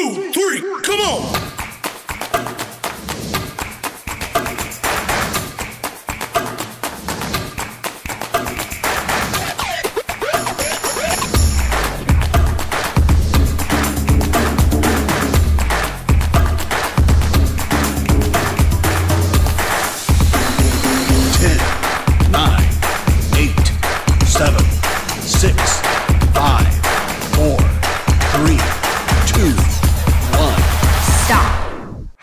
2, 3, come on!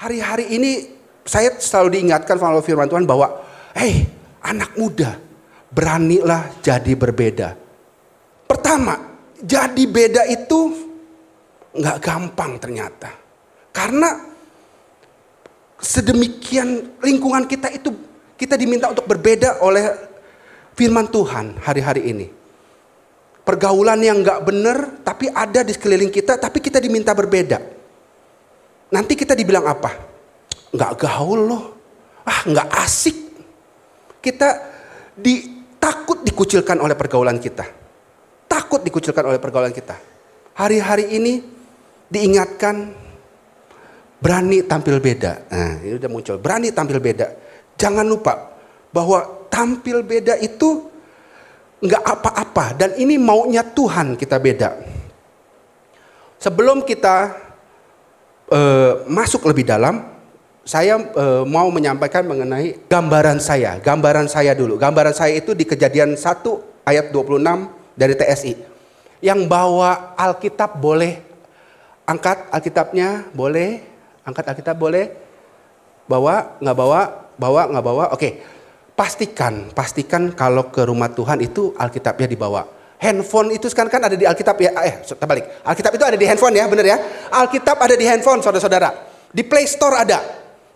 Hari-hari ini saya selalu diingatkan oleh firman Tuhan bahwa, hei anak muda, beranilah jadi berbeda. Pertama, jadi beda itu nggak gampang ternyata. Karena sedemikian lingkungan kita itu, kita diminta untuk berbeda oleh firman Tuhan hari-hari ini. Pergaulan yang nggak benar, tapi ada di sekeliling kita, tapi kita diminta berbeda. Nanti kita dibilang apa? Nggak gaul loh, nggak asik. Kita takut dikucilkan oleh pergaulan kita. Takut dikucilkan oleh pergaulan kita. Hari-hari ini diingatkan berani tampil beda. Nah, ini udah muncul, berani tampil beda. Jangan lupa bahwa tampil beda itu nggak apa-apa. Dan ini maunya Tuhan kita beda. Sebelum kita masuk lebih dalam, saya mau menyampaikan mengenai gambaran saya. Gambaran saya dulu. Gambaran saya itu di Kejadian 1 ayat 26 dari TSI. Yang bawa Alkitab boleh angkat Alkitabnya, boleh angkat Alkitab, boleh bawa, nggak bawa. Oke, pastikan kalau ke rumah Tuhan itu Alkitabnya dibawa. Handphone itu sekarang kan ada di Alkitab ya. Terbalik. Alkitab itu ada di handphone ya, benar ya. Alkitab ada di handphone, saudara-saudara. Di Play Store ada.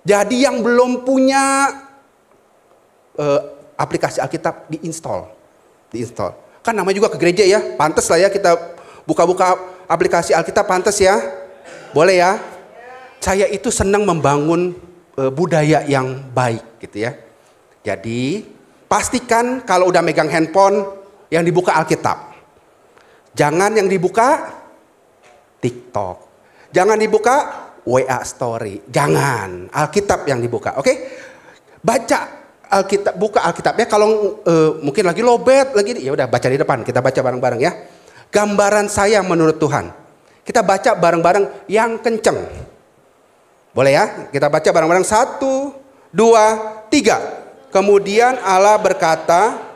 Jadi yang belum punya aplikasi Alkitab diinstal. Kan namanya juga ke gereja ya. Pantes lah ya kita buka-buka aplikasi Alkitab, pantes ya. Boleh ya. Saya itu senang membangun budaya yang baik gitu ya. Jadi pastikan kalau udah megang handphone, yang dibuka Alkitab. Jangan yang dibuka TikTok. Jangan dibuka WA Story. Jangan. Alkitab yang dibuka. Oke? Baca Alkitab, buka Alkitabnya. Kalau mungkin lagi lobet, ya udah baca di depan. Kita baca bareng-bareng ya. Gambaran saya menurut Tuhan. Kita baca bareng-bareng yang kenceng. Boleh ya? Kita baca bareng-bareng. 1, 2, 3. Kemudian Allah berkata,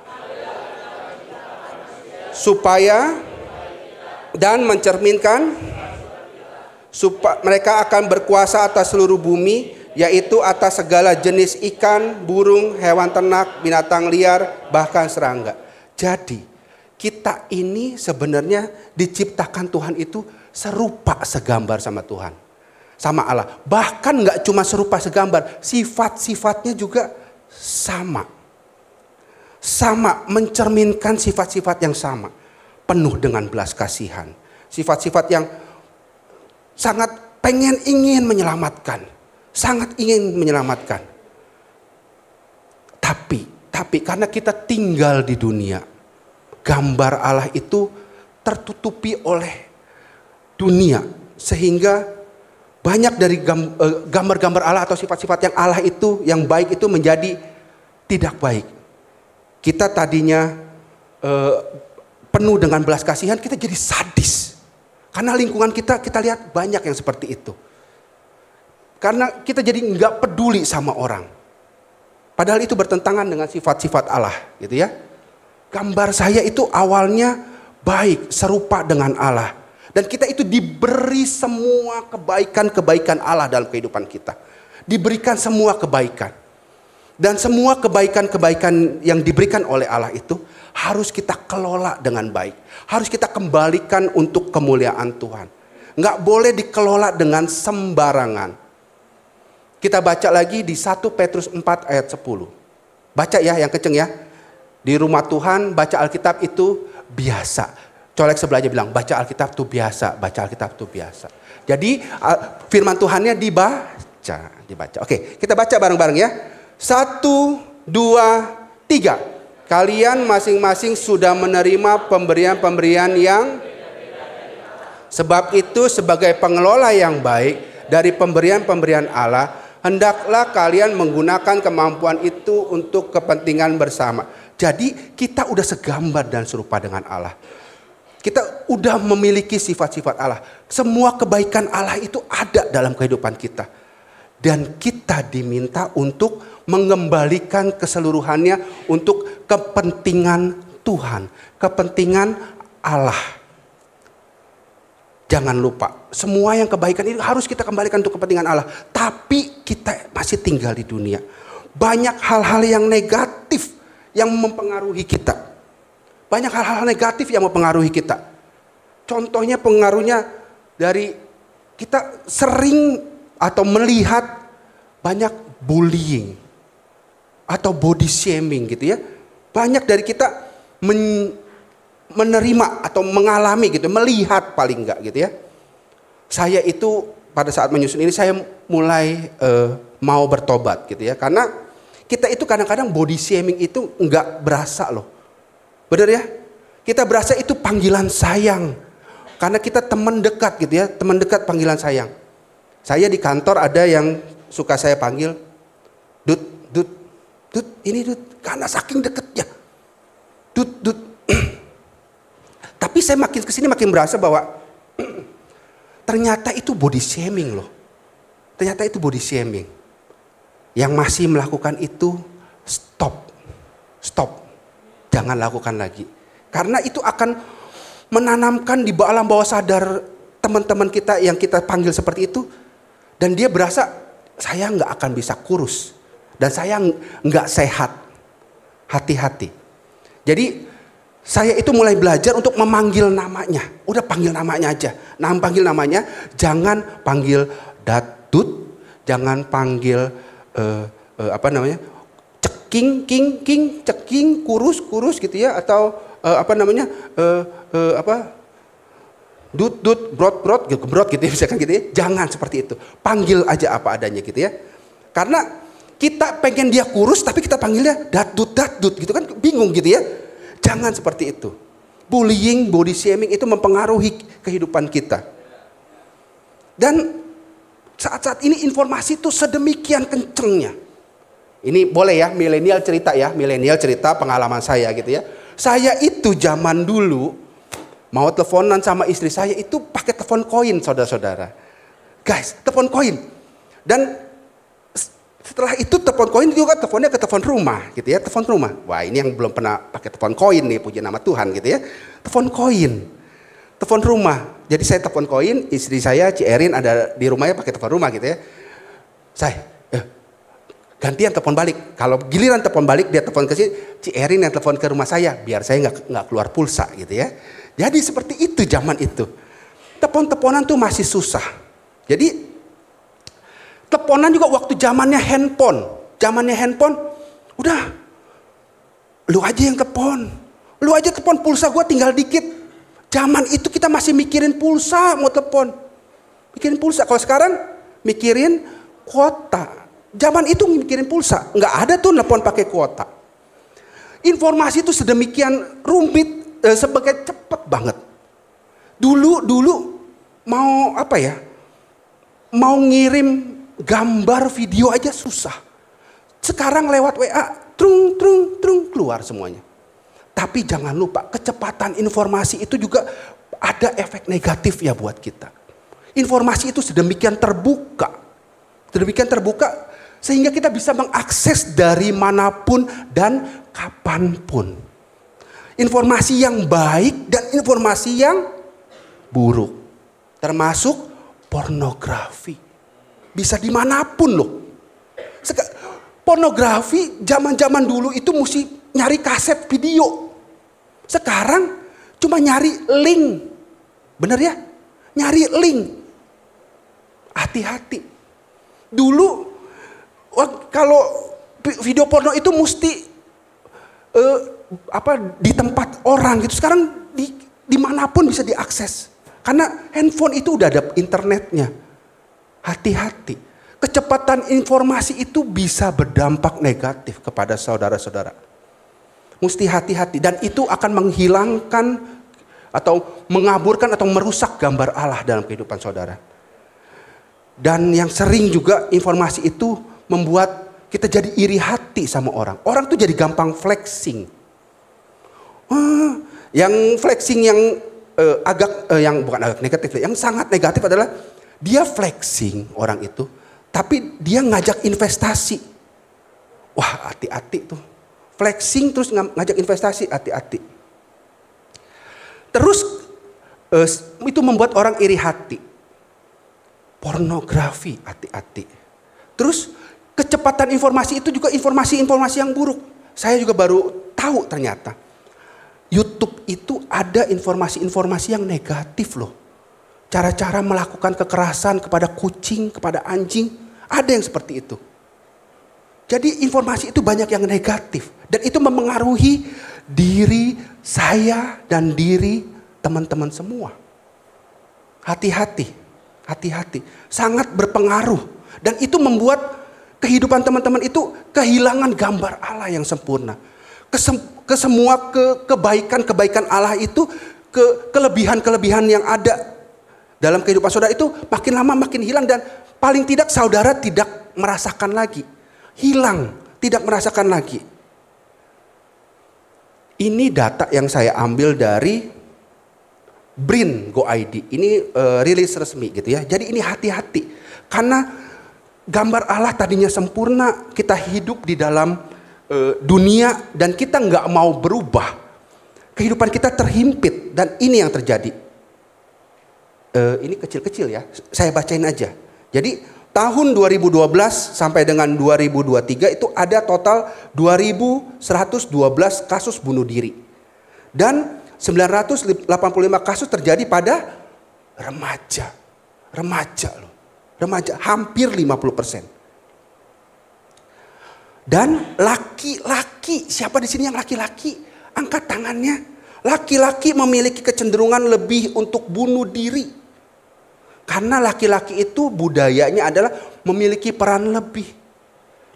supaya dan mencerminkan supaya mereka akan berkuasa atas seluruh bumi, yaitu atas segala jenis ikan, burung, hewan ternak, binatang liar, bahkan serangga. Jadi kita ini sebenarnya diciptakan Tuhan itu serupa segambar sama Tuhan, sama Allah. Bahkan nggak cuma serupa segambar, sifat-sifatnya juga sama, mencerminkan sifat-sifat yang sama, penuh dengan belas kasihan, sifat-sifat yang sangat ingin menyelamatkan, tapi karena kita tinggal di dunia, gambar Allah itu tertutupi oleh dunia, sehingga banyak dari gambar-gambar Allah atau sifat-sifat yang Allah itu, yang baik itu menjadi tidak baik. Kita tadinya penuh dengan belas kasihan, kita jadi sadis. Karena lingkungan kita lihat banyak yang seperti itu. Karena kita jadi nggak peduli sama orang. Padahal itu bertentangan dengan sifat-sifat Allah, gitu ya. Gambar saya itu awalnya baik, serupa dengan Allah. Dan kita itu diberi semua kebaikan-kebaikan Allah dalam kehidupan kita. Diberikan semua kebaikan. Dan semua kebaikan-kebaikan yang diberikan oleh Allah itu harus kita kelola dengan baik. Harus kita kembalikan untuk kemuliaan Tuhan. Nggak boleh dikelola dengan sembarangan. Kita baca lagi di 1 Petrus 4 ayat 10. Baca ya yang kenceng ya. Di rumah Tuhan baca Alkitab itu biasa. Colek sebelahnya bilang baca Alkitab itu biasa. Baca Alkitab itu biasa. Jadi firman Tuhannya dibaca. Oke, kita baca bareng-bareng ya. 1, 2, 3. Kalian masing-masing sudah menerima pemberian-pemberian yang Sebab itu sebagai pengelola yang baik dari pemberian-pemberian Allah, hendaklah kalian menggunakan kemampuan itu untuk kepentingan bersama. Jadi kita udah segambar dan serupa dengan Allah. Kita udah memiliki sifat-sifat Allah. Semua kebaikan Allah itu ada dalam kehidupan kita. Dan kita diminta untuk mengembalikan keseluruhannya untuk kepentingan Tuhan, kepentingan Allah. Jangan lupa, semua yang kebaikan itu harus kita kembalikan untuk kepentingan Allah. Tapi kita masih tinggal di dunia. Banyak hal-hal yang negatif yang mempengaruhi kita. Banyak hal-hal negatif yang mempengaruhi kita. Contohnya pengaruhnya dari kita sering atau melihat banyak bullying atau body shaming gitu ya. Banyak dari kita menerima atau mengalami gitu, melihat paling enggak gitu ya. Saya itu pada saat menyusun ini saya mulai mau bertobat gitu ya. Karena kita itu kadang-kadang body shaming itu enggak berasa loh. Benar ya? Kita berasa itu panggilan sayang. Karena kita teman dekat gitu ya, teman dekat panggilan sayang. Saya di kantor ada yang suka saya panggil Dut, ini Dut, karena saking deketnya. Dut. Tapi saya makin kesini makin berasa bahwa ternyata itu body shaming loh. Ternyata itu body shaming. Yang masih melakukan itu stop. Jangan lakukan lagi. Karena itu akan menanamkan di alam bawah sadar teman-teman kita yang kita panggil seperti itu. Dan dia berasa saya nggak akan bisa kurus. Dan saya nggak sehat. Hati-hati. Jadi saya itu mulai belajar untuk memanggil namanya. Udah panggil namanya aja. Panggil namanya, jangan panggil Datut, jangan panggil ceking, kurus gitu ya, atau dut, brot gitu ya, misalkan gitu ya. Jangan seperti itu. Panggil aja apa adanya gitu ya. Karena kita pengen dia kurus tapi kita panggilnya Datut gitu kan, bingung gitu ya. Jangan seperti itu. Bullying, body shaming itu mempengaruhi kehidupan kita. Dan saat-saat ini informasi itu sedemikian kencengnya. Ini boleh ya, milenial cerita pengalaman saya gitu ya. Saya itu zaman dulu mau teleponan sama istri saya itu pakai telepon koin, saudara-saudara. Guys, telepon koin. Dan setelah itu telepon koin juga teleponnya ke telepon rumah gitu ya, telepon rumah. Wah, ini yang belum pernah pakai telepon koin nih, puji nama Tuhan gitu ya. Telepon koin. Telepon rumah. Jadi saya telepon koin, istri saya Ci Erin ada di rumahnya pakai telepon rumah gitu ya. Saya gantian telepon balik. Kalau giliran telepon balik dia telepon ke Ci Erin yang telepon ke rumah saya biar saya nggak keluar pulsa gitu ya. Jadi seperti itu zaman itu. Telepon-teleponan tuh masih susah. Jadi teleponan juga waktu zamannya handphone. Udah. Lu aja yang telepon. Lu aja telepon, pulsa gua tinggal dikit. Zaman itu kita masih mikirin pulsa mau telepon. Mikirin pulsa. Kalau sekarang mikirin kuota. Zaman itu mikirin pulsa. Nggak ada tuh telepon pakai kuota. Informasi itu sedemikian rumit, sebagai cepet banget. Dulu mau apa ya? Mau ngirim gambar video aja susah. Sekarang lewat WA, trung keluar semuanya. Tapi jangan lupa kecepatan informasi itu juga ada efek negatif ya buat kita. Informasi itu sedemikian terbuka sehingga kita bisa mengakses dari manapun dan kapanpun. Informasi yang baik dan informasi yang buruk. Termasuk pornografi. Bisa dimanapun loh. Pornografi zaman dulu itu mesti nyari kaset video. Sekarang cuma nyari link. Bener ya? Nyari link. Hati-hati. Dulu kalau video porno itu mesti di tempat orang gitu. Sekarang dimanapun bisa diakses. Karena handphone itu udah ada internetnya. Hati-hati. Kecepatan informasi itu bisa berdampak negatif kepada saudara-saudara. Mesti hati-hati. Dan itu akan menghilangkan atau mengaburkan atau merusak gambar Allah dalam kehidupan saudara. Dan yang sering juga informasi itu membuat kita jadi iri hati sama orang. Orang tuh jadi gampang flexing. Yang flexing yang yang bukan agak negatif, yang sangat negatif adalah dia flexing orang itu, tapi dia ngajak investasi. Wah, hati-hati tuh. Flexing terus ngajak investasi, hati-hati. Terus itu membuat orang iri hati. Pornografi, hati-hati. Terus kecepatan informasi itu juga informasi-informasi yang buruk. Saya juga baru tahu ternyata YouTube itu ada informasi-informasi yang negatif loh. Cara-cara melakukan kekerasan kepada kucing, kepada anjing, ada yang seperti itu. Jadi informasi itu banyak yang negatif. Dan itu mempengaruhi diri saya dan diri teman-teman semua. Hati-hati, hati-hati. Sangat berpengaruh. Dan itu membuat kehidupan teman-teman itu kehilangan gambar Allah yang sempurna. Semua kebaikan-kebaikan Allah itu, kelebihan-kelebihan yang ada dalam kehidupan saudara itu makin lama makin hilang, dan paling tidak saudara tidak merasakan lagi. Hilang, tidak merasakan lagi. Ini data yang saya ambil dari BRIN Go ID. Ini rilis resmi gitu ya. Jadi ini hati-hati. Karena gambar Allah tadinya sempurna, kita hidup di dalam dunia dan kita nggak mau berubah, kehidupan kita terhimpit, dan ini yang terjadi. Ini kecil-kecil ya, saya bacain aja. Jadi tahun 2012 sampai dengan 2023 itu ada total 2.112 kasus bunuh diri, dan 985 kasus terjadi pada remaja loh, remaja hampir 50%. Dan laki-laki, siapa di sini yang laki-laki? Angkat tangannya. Laki-laki memiliki kecenderungan lebih untuk bunuh diri. Karena laki-laki itu budayanya adalah memiliki peran lebih.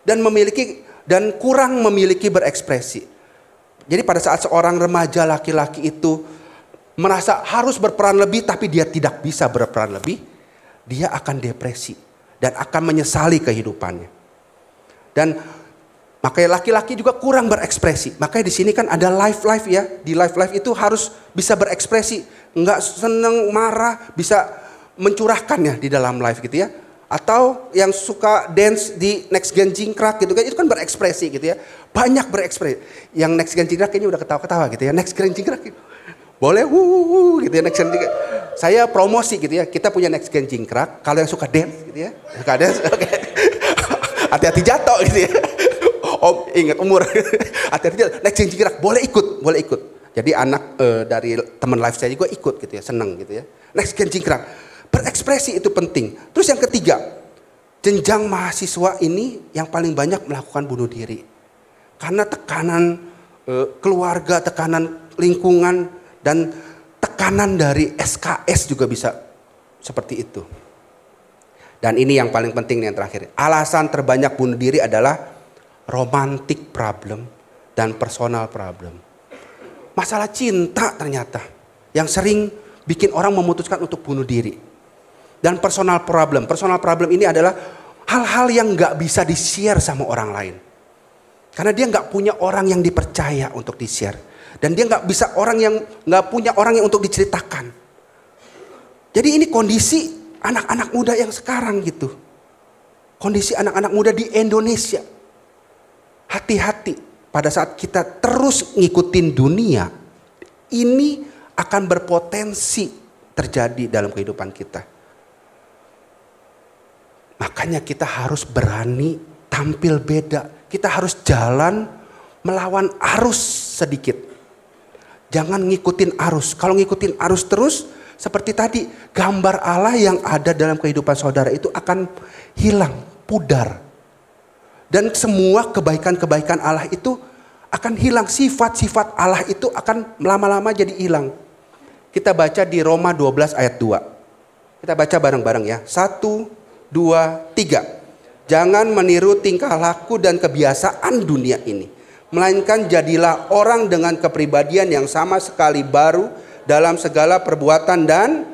Dan kurang memiliki berekspresi. Jadi pada saat seorang remaja laki-laki itu merasa harus berperan lebih tapi dia tidak bisa berperan lebih, dia akan depresi dan akan menyesali kehidupannya. Dan makanya laki-laki juga kurang berekspresi. Makanya di sini kan ada live ya. Di live itu harus bisa berekspresi. Enggak seneng, marah, bisa mencurahkan ya di dalam live gitu ya. Atau yang suka dance di Next Gen Jingkrak gitu kan, itu kan berekspresi gitu ya. Banyak berekspresi. Yang Next Gen Jingkrak kayaknya udah ketawa-ketawa gitu ya. Next Gen Jingkrak gitu. Boleh gitu ya Next Gen Jingkrak. Saya promosi gitu ya. Kita punya Next Gen Jingkrak. Kalau yang suka dance gitu ya. Suka dance, oke. Hati-hati jatuh gitu ya. Om ingat umur, hati-hati. Next Gen Jingkrak boleh ikut. Jadi anak dari teman live saya juga ikut gitu ya, senang gitu ya. Next Gen Jingkrak, berekspresi itu penting. Terus yang ketiga, jenjang mahasiswa ini yang paling banyak melakukan bunuh diri. Karena tekanan keluarga, tekanan lingkungan, dan tekanan dari SKS juga bisa seperti itu. Dan ini yang paling penting nih, yang terakhir. Alasan terbanyak bunuh diri adalah romantic problem dan personal problem. Masalah cinta ternyata yang sering bikin orang memutuskan untuk bunuh diri. Dan personal problem. Personal problem ini adalah hal-hal yang gak bisa di-share sama orang lain. Karena dia gak punya orang yang dipercaya untuk di-share. Dan dia gak punya orang yang untuk diceritakan. Jadi ini kondisi anak-anak muda yang sekarang gitu. Kondisi anak-anak muda di Indonesia. Hati-hati pada saat kita terus ngikutin dunia, ini akan berpotensi terjadi dalam kehidupan kita. Makanya kita harus berani tampil beda. Kita harus jalan melawan arus sedikit. Jangan ngikutin arus. Kalau ngikutin arus terus, seperti tadi, gambar Allah yang ada dalam kehidupan saudara itu akan hilang, pudar. Dan semua kebaikan-kebaikan Allah itu akan hilang. Sifat-sifat Allah itu akan lama-lama jadi hilang. Kita baca di Roma 12 ayat 2. Kita baca bareng-bareng ya. 1, 2, 3. Jangan meniru tingkah laku dan kebiasaan dunia ini. Melainkan jadilah orang dengan kepribadian yang sama sekali baru dalam segala perbuatan dan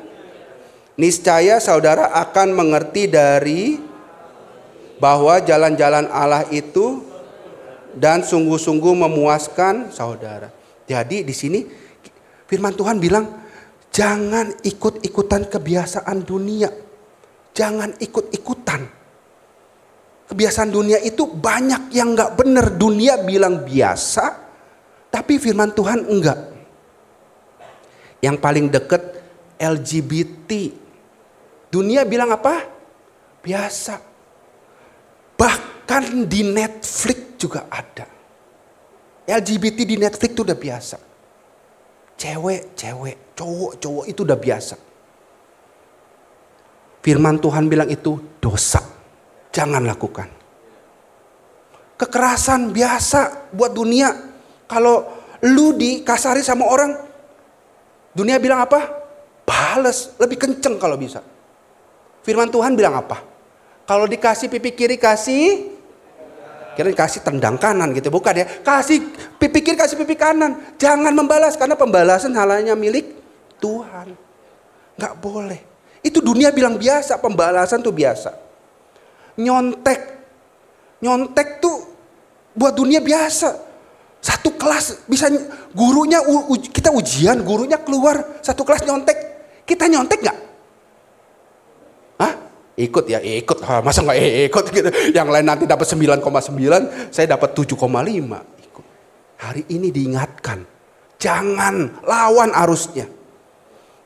niscaya saudara akan mengerti dari bahwa jalan-jalan Allah itu dan sungguh-sungguh memuaskan saudara. Jadi di sini firman Tuhan bilang, jangan ikut-ikutan kebiasaan dunia. Jangan ikut-ikutan. Kebiasaan dunia itu banyak yang gak benar. Dunia bilang biasa, tapi firman Tuhan enggak. Yang paling deket LGBT. Dunia bilang apa? Biasa. Bahkan di Netflix juga ada. LGBT di Netflix itu udah biasa. Cewek, cowok itu udah biasa. Firman Tuhan bilang itu dosa. Jangan lakukan. Kekerasan biasa buat dunia. Kalau lu dikasari sama orang, dunia bilang apa? Bales, lebih kenceng kalau bisa. Firman Tuhan bilang apa? Kalau dikasih pipi kiri kasih, kira kasih tendang kanan gitu, bukan ya? Kasih pipi kiri kasih pipi kanan. Jangan membalas karena pembalasan halanya milik Tuhan. Nggak boleh. Itu dunia bilang biasa, pembalasan tuh biasa. Nyontek tuh buat dunia biasa. Satu kelas bisa gurunya kita ujian, gurunya keluar satu kelas nyontek. Kita nyontek nggak? Hah? Ikut ya, ikut. Masa nggak ikut gitu? Yang lain nanti dapat 9,9, saya dapat 7,5. Ikut. Hari ini diingatkan, jangan lawan arusnya.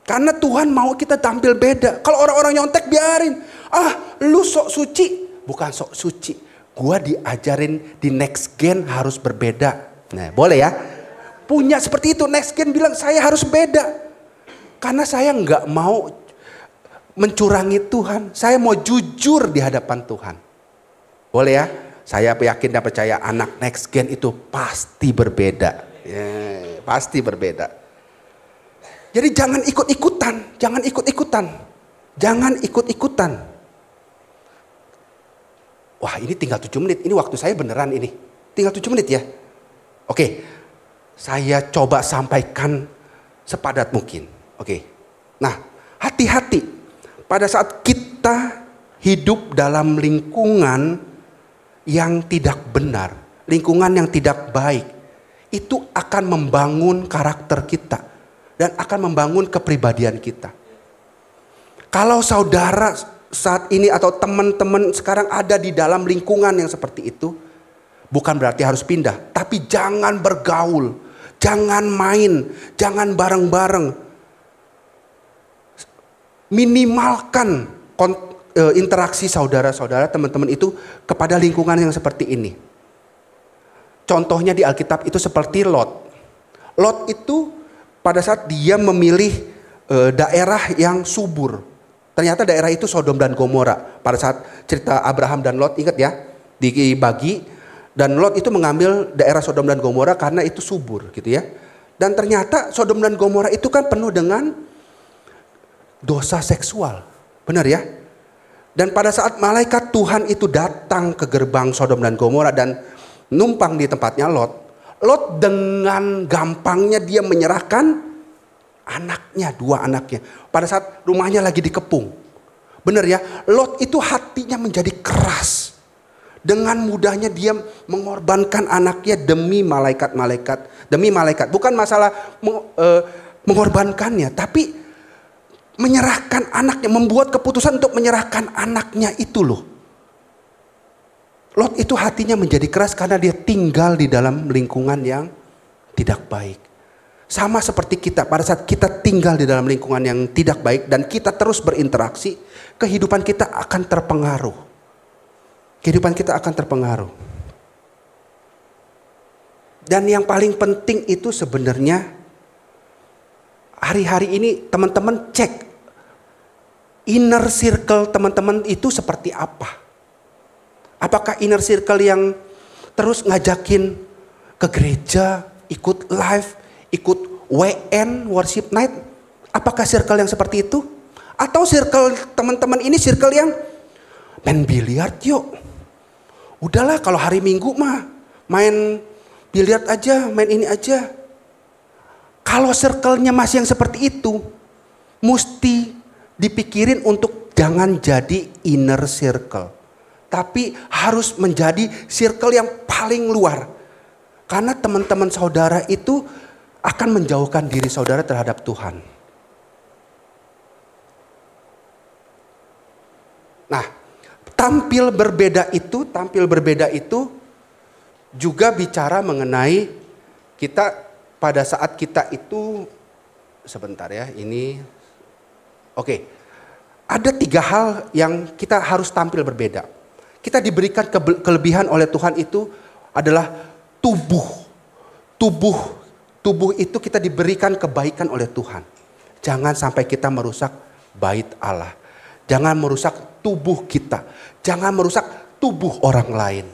Karena Tuhan mau kita tampil beda. Kalau orang-orang nyontek biarin. Lu sok suci. Bukan sok suci. Gua diajarin di next gen harus berbeda. Nah, boleh ya? Punya seperti itu. Next gen bilang saya harus beda. Karena saya nggak mau mencurangi Tuhan. Saya mau jujur di hadapan Tuhan. Boleh ya? Saya yakin dan percaya anak next gen itu pasti berbeda. Ya, pasti berbeda. Jadi jangan ikut-ikutan. Jangan ikut-ikutan. Jangan ikut-ikutan. Wah, ini tinggal 7 menit. Ini waktu saya beneran ini. Tinggal 7 menit ya. Oke. Saya coba sampaikan sepadat mungkin. Oke. Nah, hati-hati. Pada saat kita hidup dalam lingkungan yang tidak benar, lingkungan yang tidak baik, itu akan membangun karakter kita dan akan membangun kepribadian kita. Kalau saudara saat ini atau teman-teman sekarang ada di dalam lingkungan yang seperti itu, bukan berarti harus pindah, tapi jangan bergaul, jangan main, jangan bareng-bareng. Minimalkan interaksi saudara-saudara, teman-teman itu kepada lingkungan yang seperti ini. Contohnya di Alkitab itu seperti Lot. Lot itu pada saat dia memilih daerah yang subur. Ternyata daerah itu Sodom dan Gomora. Pada saat cerita Abraham dan Lot, ingat ya, dibagi. Dan Lot itu mengambil daerah Sodom dan Gomora karena itu subur gitu ya. Dan ternyata Sodom dan Gomora itu kan penuh dengan dosa seksual, benar ya? Dan pada saat malaikat Tuhan itu datang ke gerbang Sodom dan Gomora dan numpang di tempatnya Lot dengan gampangnya dia menyerahkan anaknya, 2 anaknya. Pada saat rumahnya lagi dikepung, benar ya? Lot itu hatinya menjadi keras. Dengan mudahnya dia mengorbankan anaknya demi malaikat-malaikat, bukan masalah mengorbankannya, tapi menyerahkan anaknya, membuat keputusan untuk menyerahkan anaknya itu loh. Lot itu hatinya menjadi keras karena dia tinggal di dalam lingkungan yang tidak baik. Sama seperti kita, pada saat kita tinggal di dalam lingkungan yang tidak baik dan kita terus berinteraksi, kehidupan kita akan terpengaruh. Kehidupan kita akan terpengaruh. Dan yang paling penting itu sebenarnya hari-hari ini teman-teman cek inner circle teman-teman itu seperti apa. Apakah inner circle yang terus ngajakin ke gereja, ikut live, ikut WN, worship night? Apakah circle yang seperti itu? Atau circle teman-teman ini circle yang main biliar yuk. Udahlah kalau hari Minggu mah main biliar aja, main ini aja. Kalau circle-nya masih yang seperti itu, mesti dipikirin untuk jangan jadi inner circle. Tapi harus menjadi circle yang paling luar. Karena teman-teman saudara itu akan menjauhkan diri saudara terhadap Tuhan. Nah, tampil berbeda itu juga bicara mengenai kita pada saat kita itu, sebentar ya, ini oke. Ada 3 hal yang kita harus tampil berbeda. Kita diberikan kelebihan oleh Tuhan itu adalah tubuh. Tubuh itu kita diberikan kebaikan oleh Tuhan. Jangan sampai kita merusak bait Allah. Jangan merusak tubuh kita. Jangan merusak tubuh orang lain.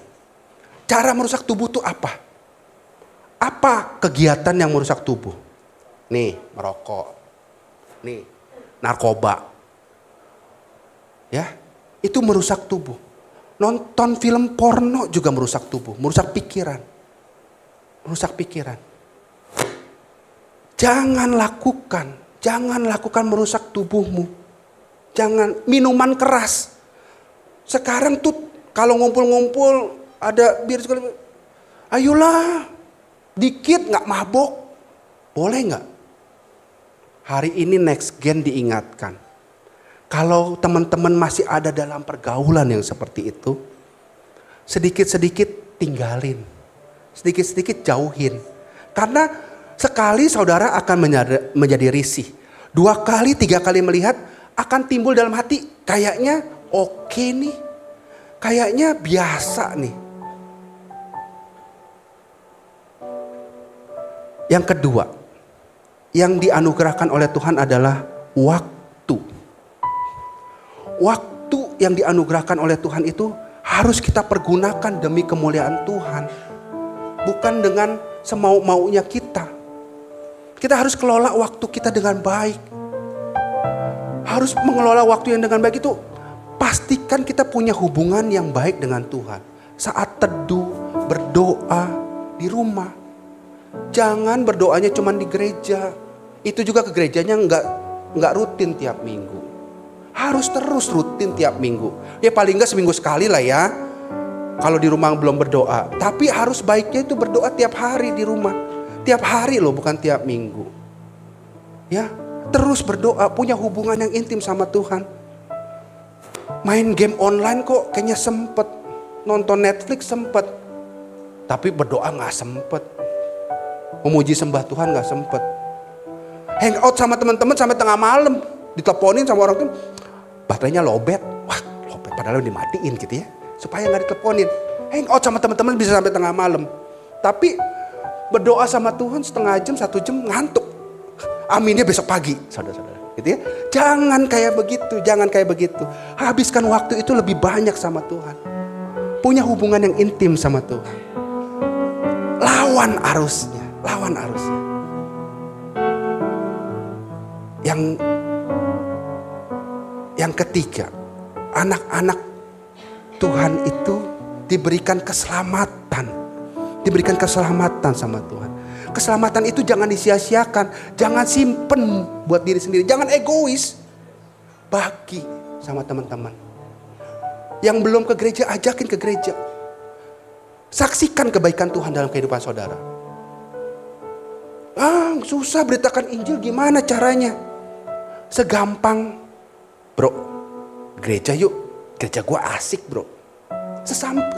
Cara merusak tubuh itu apa? Apa kegiatan yang merusak tubuh? Nih, merokok. Nih, narkoba. Ya, itu merusak tubuh. Nonton film porno juga merusak tubuh, merusak pikiran. Merusak pikiran. Jangan lakukan merusak tubuhmu. Jangan minuman keras. Sekarang tuh kalau ngumpul-ngumpul ada bir sekali. Ayolah. Dikit gak mabok, boleh gak? Hari ini next gen diingatkan. Kalau teman-teman masih ada dalam pergaulan yang seperti itu, sedikit-sedikit tinggalin. Sedikit-sedikit jauhin. Karena sekali saudara akan menjadi risih. 2 kali, 3 kali melihat akan timbul dalam hati. Kayaknya oke nih. Kayaknya biasa nih. Yang kedua, yang dianugerahkan oleh Tuhan adalah waktu. Waktu yang dianugerahkan oleh Tuhan itu harus kita pergunakan demi kemuliaan Tuhan. Bukan dengan semau-maunya kita. Kita harus kelola waktu kita dengan baik. Harus mengelola waktu yang dengan baik itu, pastikan kita punya hubungan yang baik dengan Tuhan. Saat teduh, berdoa di rumah. Jangan berdoanya cuma di gereja. Itu juga ke gerejanya nggak rutin tiap minggu. Harus terus rutin tiap minggu. Ya paling nggak seminggu sekali lah ya. Kalau di rumah belum berdoa. Tapi harus baiknya itu berdoa tiap hari di rumah. Tiap hari loh, bukan tiap minggu. Ya, terus berdoa, punya hubungan yang intim sama Tuhan. Main game online kok kayaknya sempet. Nonton Netflix sempet. Tapi berdoa nggak sempet. Memuji sembah Tuhan gak sempet. Hangout sama teman-teman sampai tengah malam. Diteleponin sama orang tuh, baterainya lowbat. Wah, lowbat padahal dimatiin gitu ya. Supaya gak diteleponin. Hangout sama teman-teman bisa sampai tengah malam. Tapi berdoa sama Tuhan setengah jam, 1 jam ngantuk. Aminnya besok pagi, saudara-saudara. Gitu ya. Jangan kayak begitu. Habiskan waktu itu lebih banyak sama Tuhan. Punya hubungan yang intim sama Tuhan. Lawan arusnya. Yang ketiga, anak-anak Tuhan itu diberikan keselamatan. Diberikan keselamatan sama Tuhan. Keselamatan itu jangan disia-siakan. Jangan simpen buat diri sendiri. Jangan egois. Bagi sama teman-teman. Yang belum ke gereja, ajakin ke gereja. Saksikan kebaikan Tuhan dalam kehidupan saudara. Susah beritakan Injil, gimana caranya? Segampang, bro, gereja yuk. Gereja gua asik bro.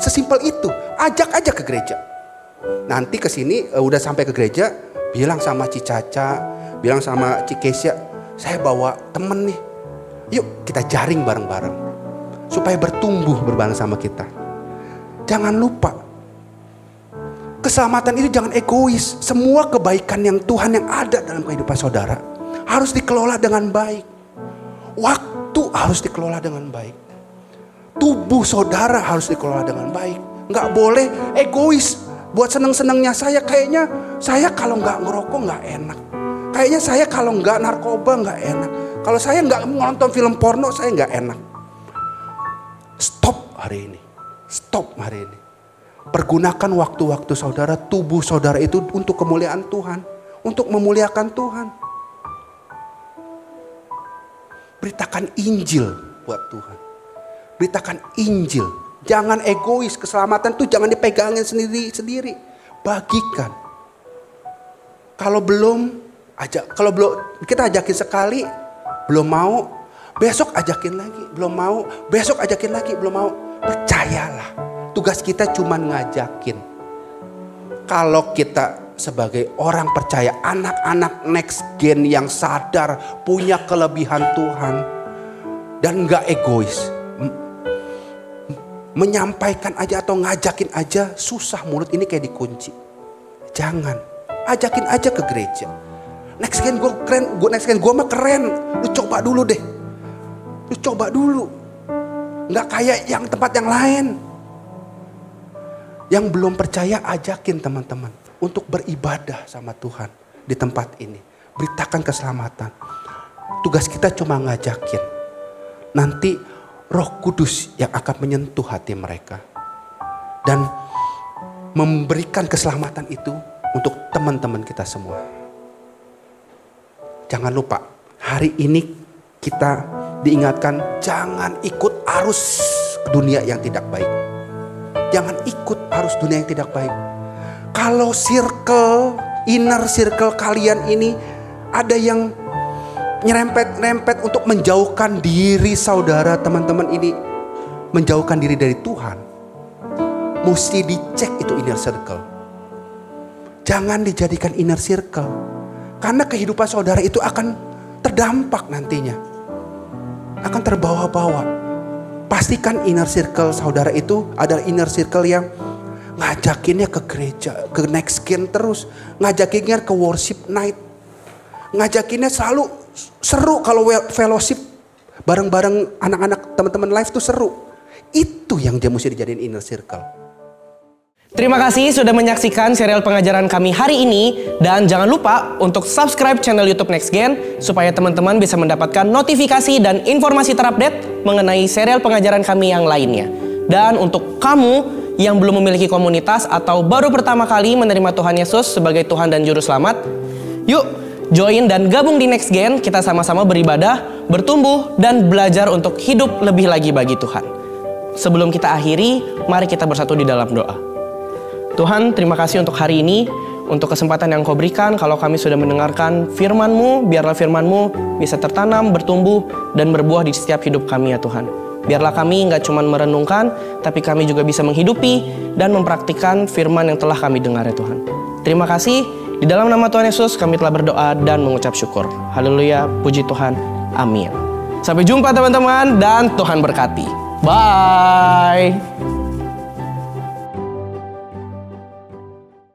Sesimpel itu, ajak aja ke gereja. Nanti kesini udah sampai ke gereja, bilang sama Cicaca, bilang sama Cikesia, saya bawa temen nih. Yuk kita jaring bareng-bareng. Supaya bertumbuh berbareng sama kita. Jangan lupa, keselamatan itu jangan egois. Semua kebaikan yang Tuhan yang ada dalam kehidupan saudara harus dikelola dengan baik. Waktu harus dikelola dengan baik. Tubuh saudara harus dikelola dengan baik. Nggak boleh egois. Buat seneng-senengnya kayaknya saya kalau nggak ngerokok nggak enak. Kayaknya saya kalau nggak narkoba nggak enak. Kalau saya nggak nonton film porno saya nggak enak. Stop hari ini. Pergunakan waktu-waktu saudara, tubuh saudara itu untuk kemuliaan Tuhan. untuk memuliakan Tuhan. Beritakan Injil buat Tuhan. Beritakan Injil. Jangan egois, keselamatan tuh jangan dipegangin sendiri-sendiri. Bagikan. Kalau belum kita ajakin sekali, belum mau, besok ajakin lagi, belum mau, besok ajakin lagi, belum mau. Percayalah, tugas kita cuma ngajakin. Kalau kita sebagai orang percaya, anak-anak next gen yang sadar punya kelebihan Tuhan dan gak egois, menyampaikan aja atau ngajakin aja susah, mulut ini kayak dikunci. Jangan, ajakin aja ke gereja. Next gen gue keren, gue mah keren. Lu coba dulu deh. Lu coba dulu. Gak kayak yang tempat yang lain. Yang belum percaya ajakin teman-teman untuk beribadah sama Tuhan di tempat ini. Beritakan keselamatan. Tugas kita cuma ngajakin. Nanti Roh Kudus yang akan menyentuh hati mereka. Dan memberikan keselamatan itu untuk teman-teman kita semua. Jangan lupa, hari ini kita diingatkan jangan ikut arus dunia yang tidak baik. Jangan ikut arus dunia yang tidak baik. Kalau inner circle kalian ini ada yang nyerempet-nyerempet untuk menjauhkan diri saudara, teman-teman ini menjauhkan diri dari Tuhan, mesti dicek itu inner circle. Jangan dijadikan inner circle. Karena kehidupan saudara itu akan terdampak nantinya. Akan terbawa-bawa. Pastikan inner circle saudara itu adalah inner circle yang ngajakinnya ke gereja, ke next gen terus. Ngajakinnya ke worship night. Ngajakinnya selalu seru kalau fellowship bareng-bareng anak-anak teman-teman live tuh seru. Itu yang dia mesti dijadiin inner circle. Terima kasih sudah menyaksikan serial pengajaran kami hari ini. Dan jangan lupa untuk subscribe channel YouTube Next Gen supaya teman-teman bisa mendapatkan notifikasi dan informasi terupdate mengenai serial pengajaran kami yang lainnya. Dan untuk kamu yang belum memiliki komunitas atau baru pertama kali menerima Tuhan Yesus sebagai Tuhan dan Juru Selamat, yuk join dan gabung di Next Gen. Kita sama-sama beribadah, bertumbuh, dan belajar untuk hidup lebih lagi bagi Tuhan. Sebelum kita akhiri, mari kita bersatu di dalam doa. Tuhan, terima kasih untuk hari ini, untuk kesempatan yang Kau berikan. Kalau kami sudah mendengarkan firman-Mu, biarlah firman-Mu bisa tertanam, bertumbuh, dan berbuah di setiap hidup kami ya Tuhan. Biarlah kami nggak cuma merenungkan, tapi kami juga bisa menghidupi dan mempraktikkan firman yang telah kami dengar ya Tuhan. Terima kasih, di dalam nama Tuhan Yesus kami telah berdoa dan mengucap syukur. Haleluya, puji Tuhan, amin. Sampai jumpa teman-teman, dan Tuhan berkati. Bye.